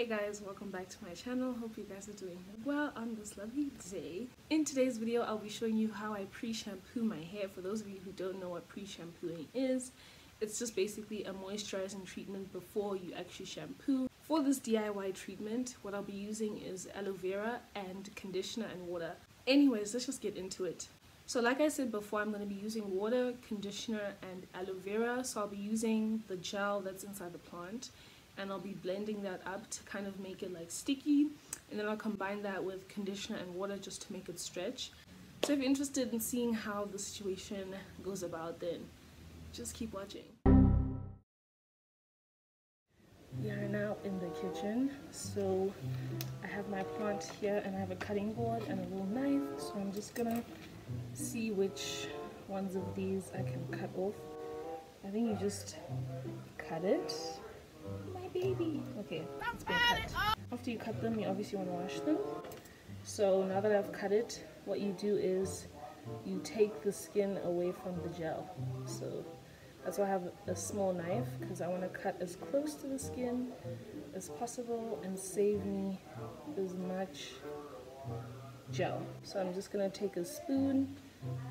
guys, welcome back to my channel. Hope you guys are doing well on this lovely day. In today's video, I'll be showing you how I pre-shampoo my hair. For those of you who don't know what pre-shampooing is, it's just basically a moisturizing treatment before you actually shampoo. For this DIY treatment, what I'll be using is aloe vera and conditioner and water. Anyways, let's just get into it. So like I said before, I'm going to be using water, conditioner and aloe vera. So I'll be using the gel that's inside the plant, and I'll be blending that up to kind of make it like sticky, and then I'll combine that with conditioner and water just to make it stretch. So if you're interested in seeing how the situation goes about, then just keep watching. We are now in the kitchen. So I have my plant here and I have a cutting board and a little knife, so I'm just gonna see which ones of these I can cut off. I think you just cut it. My baby. Okay, it's been cut. After you cut them, you obviously want to wash them. So now that I've cut it, what you do is you take the skin away from the gel. So that's why I have a small knife, because I want to cut as close to the skin as possible and save me as much gel. So I'm just going to take a spoon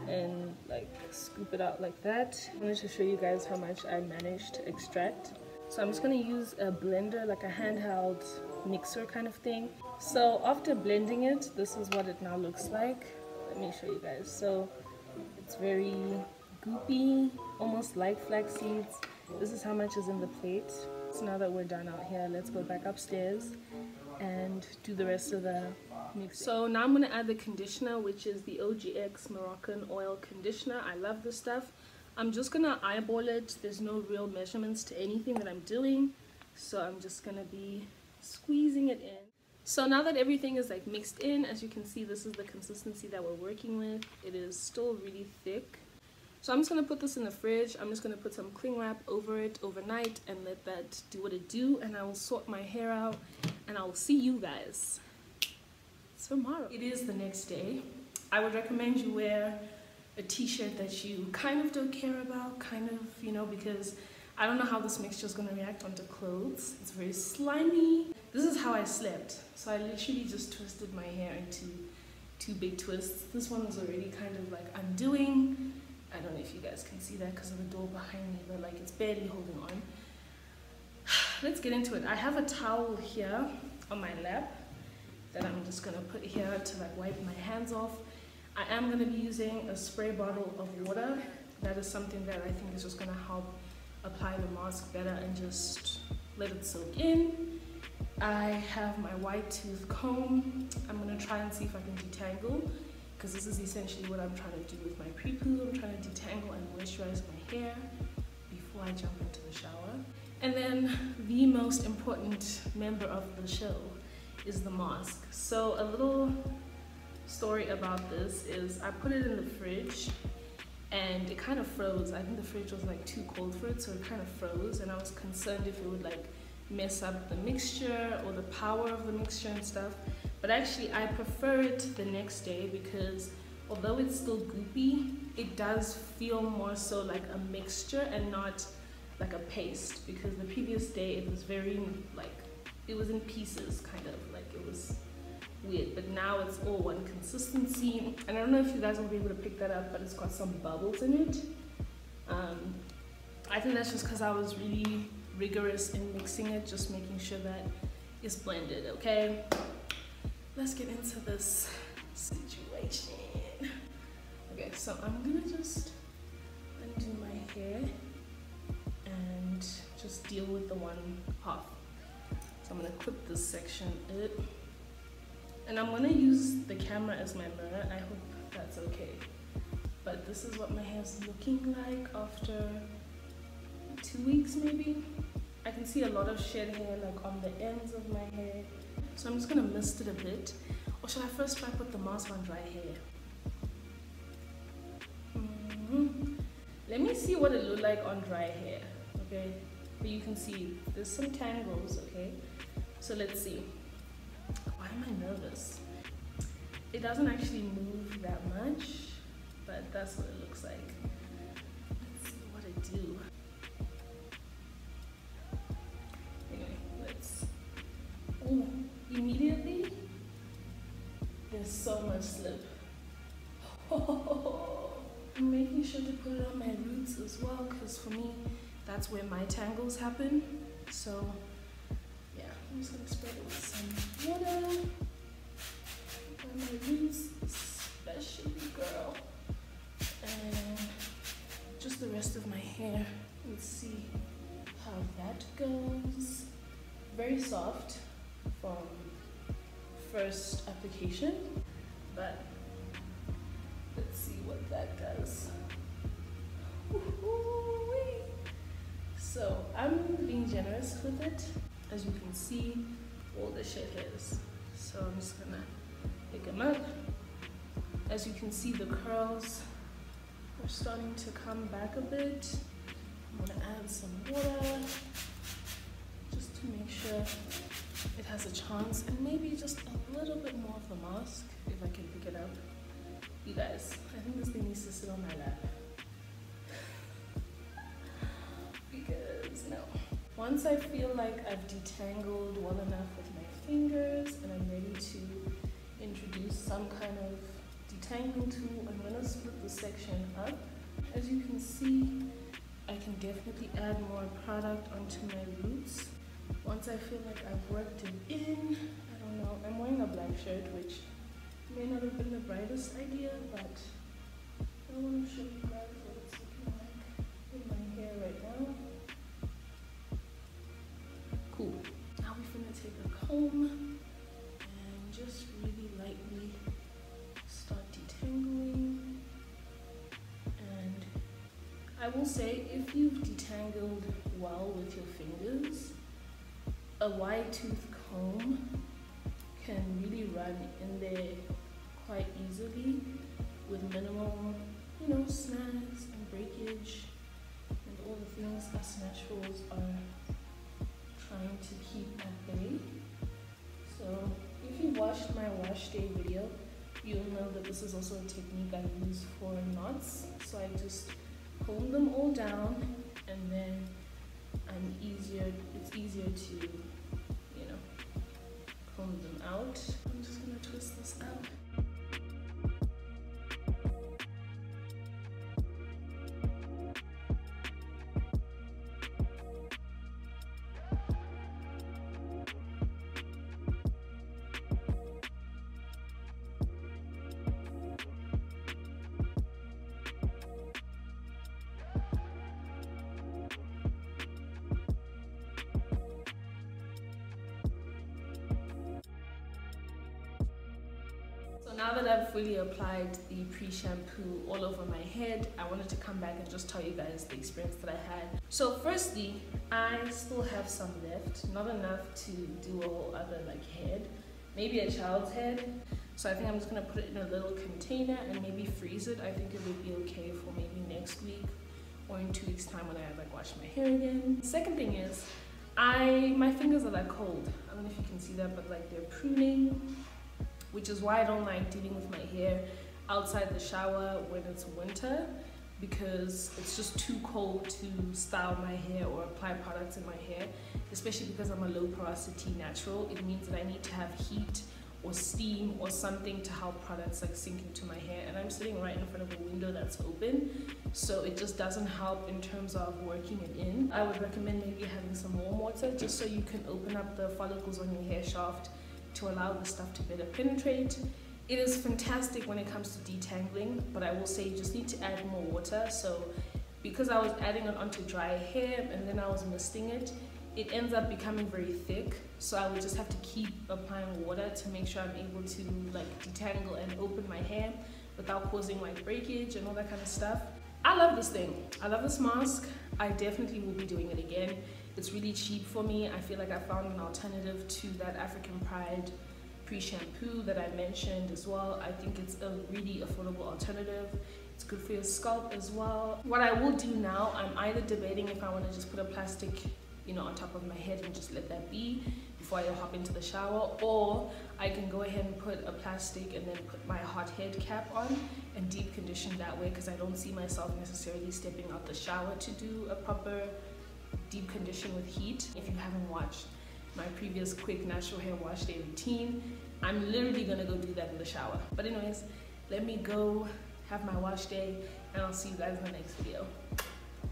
and like scoop it out like that. I wanted to show you guys how much I managed to extract. So I'm just going to use a blender, like a handheld mixer kind of thing. So after blending it, this is what it now looks like. Let me show you guys. So it's very goopy, almost like flax seeds. This is how much is in the plate. So now that we're done out here, let's go back upstairs and do the rest of the mix. So now I'm going to add the conditioner, which is the OGX Moroccan oil conditioner. I love this stuff. I'm just gonna eyeball it. There's no real measurements to anything that I'm doing, so I'm just gonna be squeezing it in. So now that everything is like mixed in, as you can see, this is the consistency that we're working with. It is still really thick. So I'm just gonna put this in the fridge. I'm just gonna put some cling wrap over it overnight and let that do what it do, and I will sort my hair out and I will see you guys tomorrow. It is the next day. I would recommend you wear a t-shirt that you kind of don't care about, kind of, you know, because I don't know how this mixture is going to react onto clothes. It's very slimy. This is how I slept. So I literally just twisted my hair into 2 big twists. This one was already kind of like undoing. I don't know if you guys can see that because of the door behind me, but like it's barely holding on. Let's get into it. I have a towel here on my lap that I'm just going to put here to like wipe my hands off. I am going to be using a spray bottle of water. That is something that I think is just going to help apply the mask better and just let it soak in. I have my white tooth comb. I'm going to try and see if I can detangle, because this is essentially what I'm trying to do with my pre-poo. I'm trying to detangle and moisturize my hair before I jump into the shower. And then the most important member of the show is the mask. So a little story about this is I put it in the fridge and it kind of froze. I think the fridge was like too cold for it, so it kind of froze, and I was concerned if it would like mess up the mixture or the power of the mixture and stuff. But actually I prefer it the next day, because although it's still goopy, it does feel more so like a mixture and not like a paste, because the previous day it was very like, it was in pieces, kind of like it was weird. But now it's all one consistency, and I don't know if you guys will be able to pick that up, but it's got some bubbles in it. I think that's just because I was really rigorous in mixing it, just making sure that it's blended. Okay, let's get into this situation. Okay, so I'm gonna just undo my hair and just deal with the one half. So I'm gonna clip this section up. And I'm gonna use the camera as my mirror. I hope that's okay. But this is what my hair's looking like after 2 weeks maybe. I can see a lot of shed hair like on the ends of my hair. So I'm just gonna mist it a bit. Or should I first try put the mask on dry hair? Let me see what it looked like on dry hair, okay? But you can see there's some tangles, okay? So let's see. Why am I nervous? It doesn't actually move that much, but that's what it looks like. Let's see what it do. Anyway, let's... Oh so much slip. I'm making sure to put it on my roots as well, because for me, that's where my tangles happen. So yeah, I'm just gonna spread it with some water on my roots, especially, girl, and just the rest of my hair. Let's see how that goes. Very soft from first application, but let's see what that does. So I'm being generous with it. As you can see, all the shed hairs. So I'm just gonna pick them up. As you can see, the curls are starting to come back a bit. I'm gonna add some water just to make sure it has a chance, and maybe just a little bit more of the mask if I can pick it up. You guys, I think this thing needs to sit on my lap. Because no. Once I feel like I've detangled well enough with my fingers and I'm ready to introduce some kind of detangling tool, I'm gonna split the section up. As you can see, I can definitely add more product onto my roots. Once I feel like I've worked it in, I don't know, I'm wearing a black shirt, which may not have been the brightest idea, but I want to show you guys what it's looking like in my hair right now. Cool. Now we're gonna take a comb and just really lightly start detangling. And I will say, if you've detangled well with your fingers, a wide tooth comb can really run in there quite easily with minimal, you know, snags and breakage and all the things us naturals are trying to keep at bay. So if you watched my wash day video, you'll know that this is also a technique I use for knots. So I just comb them all down, and then it's easier to, you know, comb them out. I'm just gonna twist this up. Now that I've fully applied the pre-shampoo all over my head, I wanted to come back and just tell you guys the experience that I had. So firstly, I still have some left, not enough to do a whole other like head, maybe a child's head. So I think I'm just gonna put it in a little container and maybe freeze it. I think it would be okay for maybe next week or in 2 weeks time when I like wash my hair again. The second thing is, my fingers are like cold. I don't know if you can see that, but like they're pruning, which is why I don't like dealing with my hair outside the shower when it's winter, because it's just too cold to style my hair or apply products in my hair, especially because I'm a low porosity natural. It means that I need to have heat or steam or something to help products like sink into my hair, and I'm sitting right in front of a window that's open, so it just doesn't help in terms of working it in. I would recommend maybe having some warm water just so you can open up the follicles on your hair shaft to allow the stuff to better penetrate. It is fantastic when it comes to detangling, but I will say you just need to add more water. So because I was adding it onto dry hair and then I was misting it, it ends up becoming very thick. So I would just have to keep applying water to make sure I'm able to like detangle and open my hair without causing like breakage and all that kind of stuff. I love this thing. I love this mask. I definitely will be doing it again. It's really cheap for me. I feel like I found an alternative to that African Pride pre-shampoo that I mentioned as well. I think it's a really affordable alternative. It's good for your scalp as well. What I will do now, I'm either debating if I want to just put a plastic, you know, on top of my head and just let that be before I hop into the shower, or I can go ahead and put a plastic and then put my hot head cap on and deep condition that way, because I don't see myself necessarily stepping out the shower to do a proper deep condition with heat. If you haven't watched my previous quick natural hair wash day routine. I'm literally gonna go do that in the shower. But anyways, let me go have my wash day and I'll see you guys in the next video.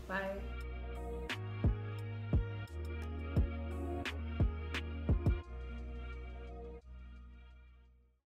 Bye.